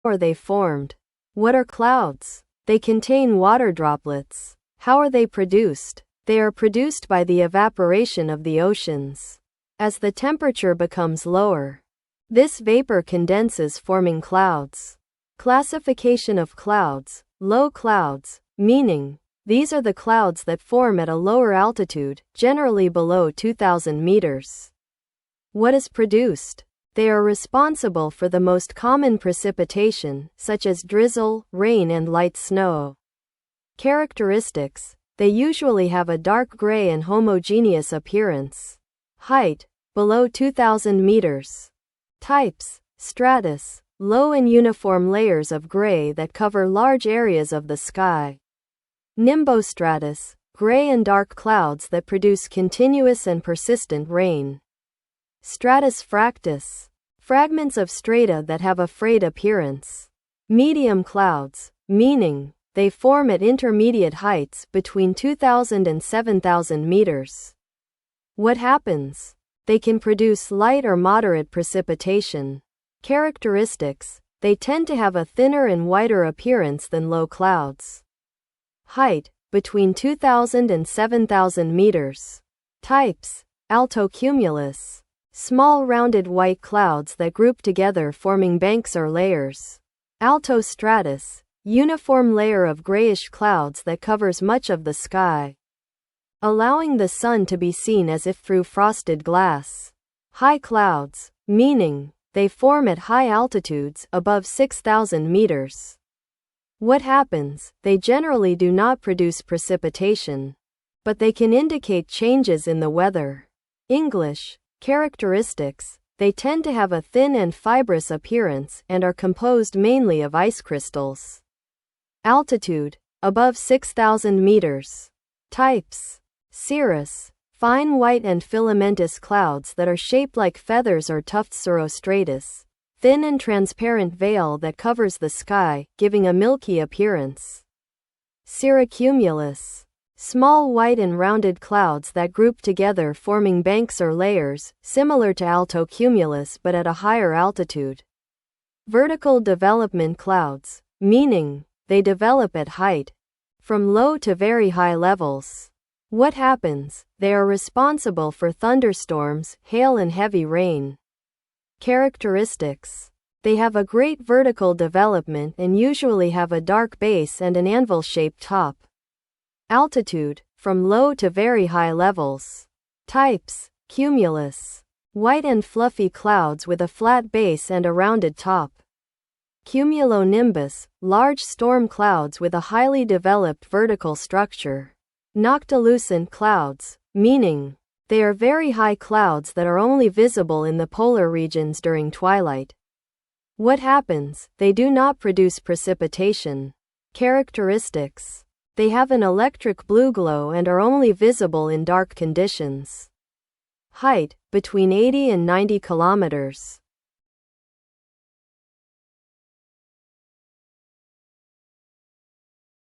How are they formed? What are clouds? They contain water droplets. How are they produced? They are produced by the evaporation of the oceans. As the temperature becomes lower, this vapor condenses, forming clouds. Classification of clouds. Low clouds, meaning these are the clouds that form at a lower altitude, generally below 2,000 meters. What is produced? They are responsible for the most common precipitation, such as drizzle, rain, and light snow. Characteristics. They usually have a dark gray and homogeneous appearance. Height. Below 2,000 meters. Types. Stratus. Low and uniform layers of gray that cover large areas of the sky. Nimbostratus. Gray and dark clouds that produce continuous and persistent rain. Stratus fractus. Fragments of strata that have a frayed appearance. Medium clouds, meaning they form at intermediate heights between 2,000 and 7,000 meters. What happens? They can produce light or moderate precipitation. Characteristics. They tend to have a thinner and whiter appearance than low clouds. Height. Between 2,000 and 7,000 meters. Types. Altocumulus. Small rounded white clouds that group together forming banks or layers. Altostratus. Uniform layer of grayish clouds that covers much of the sky, allowing the sun to be seen as if through frosted glass. High clouds, meaning they form at high altitudes above 6,000 meters. What happens? They generally do not produce precipitation, but they can indicate changes in the weather. English. Characteristics. They tend to have a thin and fibrous appearance and are composed mainly of ice crystals. Altitude. Above 6,000 meters. Types. Cirrus. Fine white and filamentous clouds that are shaped like feathers or tufts. Cirrostratus. Thin and transparent veil that covers the sky, giving a milky appearance. Cirrocumulus. Small white and rounded clouds that group together forming banks or layers, similar to altocumulus but at a higher altitude. Vertical development clouds, meaning they develop at height, from low to very high levels. What happens? They are responsible for thunderstorms, hail, and heavy rain. Characteristics. They have a great vertical development and usually have a dark base and an anvil-shaped top. Altitude. From low to very high levels. Types. Cumulus. White and fluffy clouds with a flat base and a rounded top. Cumulonimbus. Large storm clouds with a highly developed vertical structure. Noctilucent clouds, meaning they are very high clouds that are only visible in the polar regions during twilight. What happens? They do not produce precipitation. Characteristics. They have an electric blue glow and are only visible in dark conditions. Height. Between 80 and 90 kilometers.